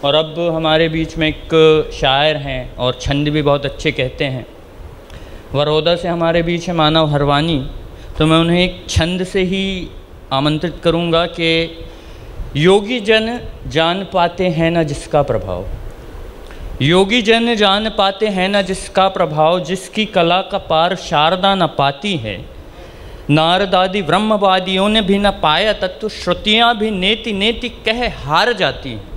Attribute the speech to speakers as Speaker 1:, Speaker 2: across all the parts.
Speaker 1: और अब हमारे बीच में एक शायर हैं और छंद भी बहुत अच्छे कहते हैं। बड़ौदा से हमारे बीच है मानव हरवानी, तो मैं उन्हें एक छंद से ही आमंत्रित करूंगा कि योगी जन जान पाते हैं ना जिसका प्रभाव, योगी जन जान पाते हैं ना जिसका प्रभाव, जिसकी कला का पार शारदा न पाती है। नारदादि ब्रह्मवादियों ने भी न पाया तत्व, श्रुतियाँ भी नेति नेति कह हार जाती हैं।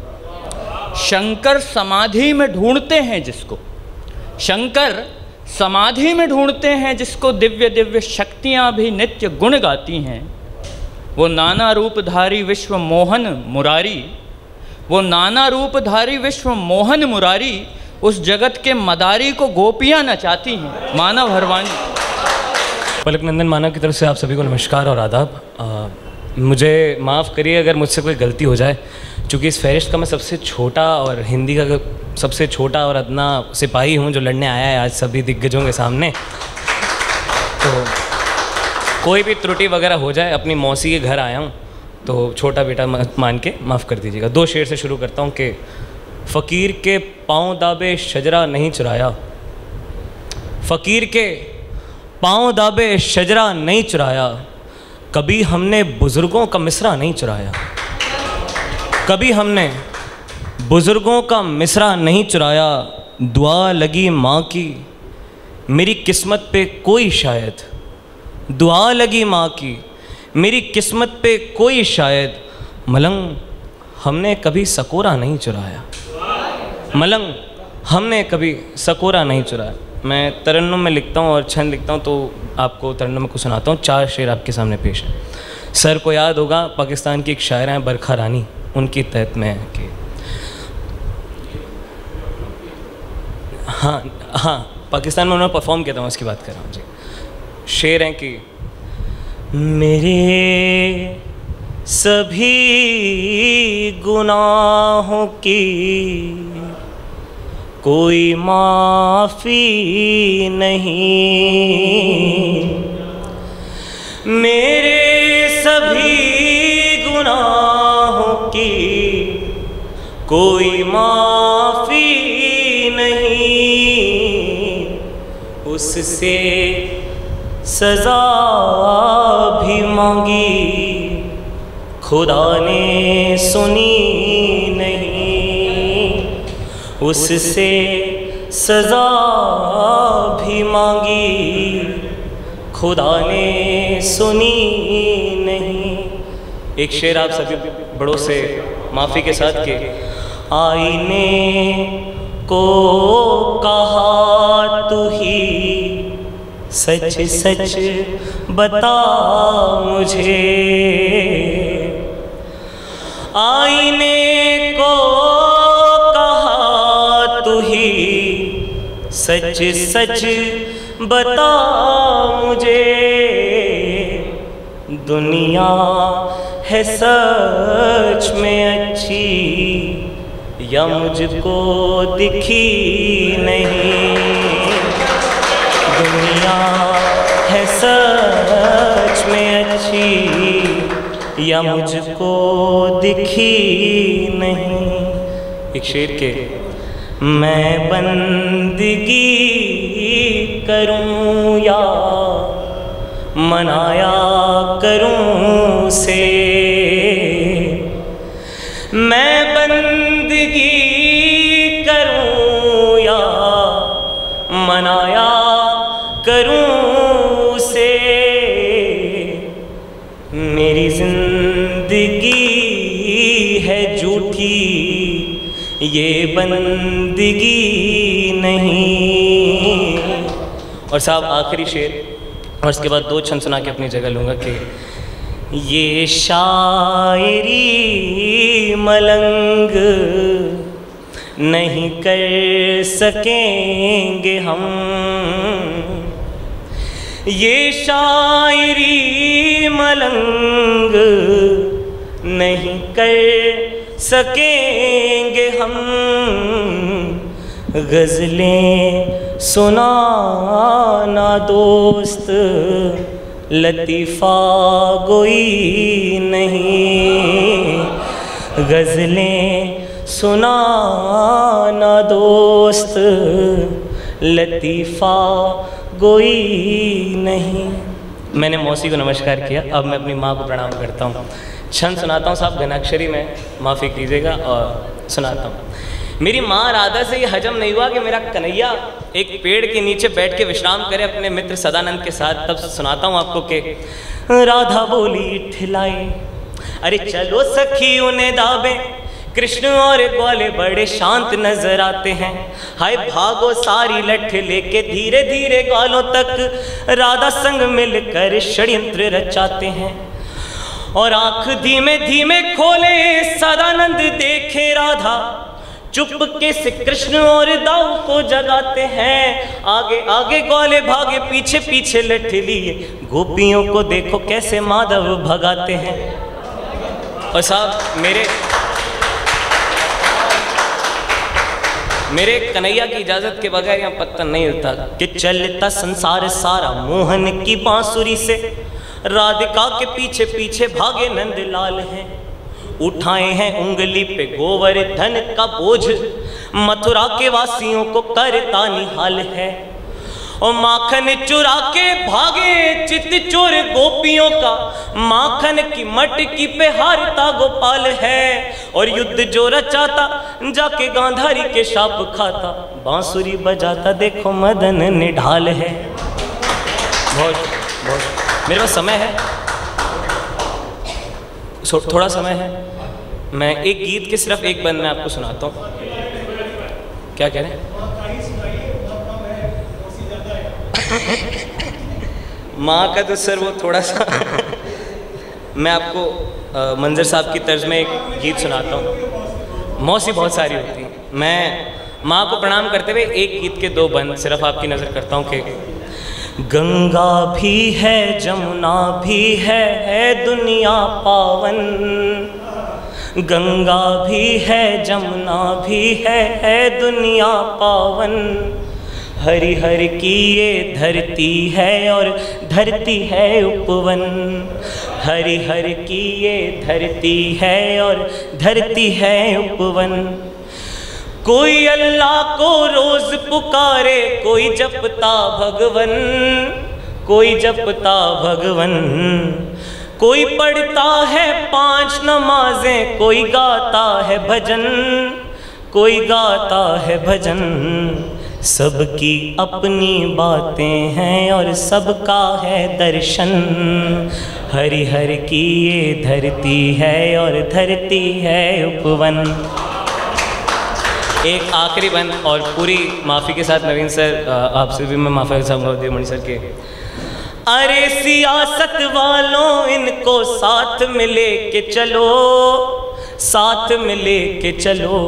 Speaker 1: शंकर समाधि में ढूंढते हैं जिसको, शंकर समाधि में ढूंढते हैं जिसको, दिव्य दिव्य शक्तियाँ भी नित्य गुण गाती हैं। वो नाना रूपधारी विश्व मोहन मुरारी, वो नाना रूपधारी विश्व मोहन मुरारी, उस जगत के मदारी को गोपियाँ नचाती हैं। मानव हरवानी।
Speaker 2: पलक नंदन मानव की तरफ से आप सभी को नमस्कार और आदाब। मुझे माफ़ करिए अगर मुझसे कोई गलती हो जाए, क्योंकि इस फहरिस्त का मैं सबसे छोटा और हिंदी का सबसे छोटा और अदना सिपाही हूँ जो लड़ने आया है आज सभी दिग्गजों के सामने। तो कोई भी त्रुटि वगैरह हो जाए, अपनी मौसी के घर आया हूँ तो छोटा बेटा मान के माफ़ कर दीजिएगा। 2 शेर से शुरू करता हूँ कि फ़कीर के पाँव दाबे शजरा नहीं चुराया, फ़कीर के पाँव दाबे शजरा नहीं चुराया, कभी हमने बुज़ुर्गों का मिसरा नहीं चुराया, कभी हमने बुज़ुर्गों का मिसरा नहीं चुराया। दुआ लगी माँ की मेरी किस्मत पे कोई शायद, दुआ लगी माँ की मेरी किस्मत पे कोई शायद, मलंग हमने कभी सकोरा नहीं चुराया, मलंग हमने कभी सकोरा नहीं चुराया। मैं तरन्नुम में लिखता हूँ और छंद लिखता हूँ, तो आपको तरन्नुम में कुछ सुनाता हूँ। 4 शेर आपके सामने पेश है। सर को याद होगा पाकिस्तान की एक शायरा हैं बरखा रानी, उनकी तहत में है कि हाँ पाकिस्तान में उन्होंने परफॉर्म किया था, मैं उसकी बात कर रहा हूँ जी। शेर हैं कि मेरे सभी गुनाहों की कोई माफ़ी नहीं, मेरे सभी गुनाहों की कोई माफ़ी नहीं, उससे सज़ा भी मांगी खुदा ने सुनी नहीं, उससे सज़ा भी मांगी खुदा ने सुनी नहीं। एक शेर आप सभी बड़ों से माफ़ी के साथ के आईने को कहा तू ही सच सच बता मुझे, आईने को कहा तू ही सच सच बता मुझे, दुनिया है सच में अच्छी या मुझको दिखी नहीं, दुनिया है सच में अच्छी या मुझको दिखी नहीं। एक शेर के मैं बंदगी करूं या मनाया करूं से, मैं बंदगी करूं या मनाया करूं से, मेरी जिंदगी है झूठी ये बंदगी नहीं। और साहब आखिरी शेर और उसके बाद 2 छंद सुना के अपनी जगह लूँगा कि ये शायरी मलंग नहीं कर सकेंगे हम, ये शायरी मलंग नहीं कर सकेंगे हम, गज़लें सुनाना दोस्त लतीफ़ा गोई नहीं, गज़लें सुनाना दोस्त लतीफ़ा कोई नहीं। मैंने मौसी को नमस्कार किया, अब मैं अपनी माँ को प्रणाम करता हूँ। छंद सुनाता हूँ साहब, घनाक्षरी में माफ़ी कीजिएगा, और सुनाता हूँ। मेरी माँ राधा से ये हजम नहीं हुआ कि मेरा कन्हैया एक पेड़ के नीचे बैठ के विश्राम करे अपने मित्र सदानंद के साथ। तब सुनाता हूँ आपको कि राधा बोली ठिलाई, अरे चलो सखी उन्हें दाबे, कृष्ण और ग्वाले बड़े शांत नजर आते हैं। हाय भागो सारी लठ लेके धीरे धीरे ग्वालों तक राधा संग मिलकर षड्यंत्र रचाते हैं। और आंख धीमे धीमे खोले सदानंद देखे राधा, चुपके से कृष्ण और दाऊ को जगाते हैं। आगे आगे ग्वाले भागे, पीछे पीछे लठ लिए, गोपियों को देखो कैसे माधव भगाते हैं। और साहब मेरे कन्हैया की इजाजत के बगैर यहाँ पत्ता नहीं हिलता कि चलता संसार सारा मोहन की बांसुरी से, राधिका के पीछे पीछे भागे नंदलाल हैं। उठाए हैं उंगली पे गोवर्धन का बोझ, मथुरा के वासियों को करता निहाल है। और माखन चुरा के भागे चित चोर गोपियों का, माखन की मटकी पे हारता गोपाल है। और युद्ध जो रचाता जाके गांधारी के शाप खाता, बांसुरी बजाता देखो मदन निढाल है। बहुत मेरे पास समय है, थोड़ा समय है, मैं एक गीत के सिर्फ एक बंद में आपको सुनाता हूँ। क्या कह रहे हैं? माँ का तो सर वो थोड़ा सा मैं आपको मंजर साहब की तर्ज में एक गीत सुनाता हूँ। मौसी बहुत सारी होती है, मैं माँ को प्रणाम करते हुए एक गीत के दो बंद सिर्फ आपकी नज़र करता हूँ कि गंगा भी है जमुना भी है दुनिया पावन, गंगा भी है जमुना भी है दुनिया पावन। हरि हर की ये धरती है और धरती है उपवन, हरि हर की ये धरती है और धरती है उपवन। कोई अल्लाह को रोज पुकारे, कोई जपता भगवन, कोई जपता भगवन। कोई पढ़ता है 5 नमाजें, कोई गाता है भजन, कोई गाता है भजन। सबकी अपनी बातें हैं और सबका है दर्शन, हरि हर की ये धरती है और धरती है उपवन। एक आखिरी बंद और पूरी माफ़ी के साथ नवीन सर आपसे भी मैं माफ़ी चाहूँगा देवमणि सर के। अरे सियासत वालों इनको साथ में लेके चलो, साथ में लेके चलो।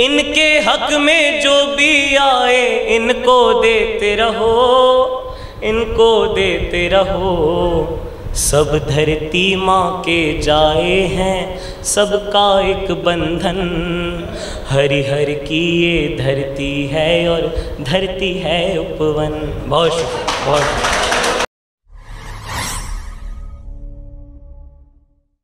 Speaker 2: इनके हक में जो भी आए इनको देते रहो, इनको देते रहो। सब धरती माँ के जाए हैं सबका एक बंधन, हरि हर की ये धरती है और धरती है उपवन। बहुत शुक्रिया, बहुत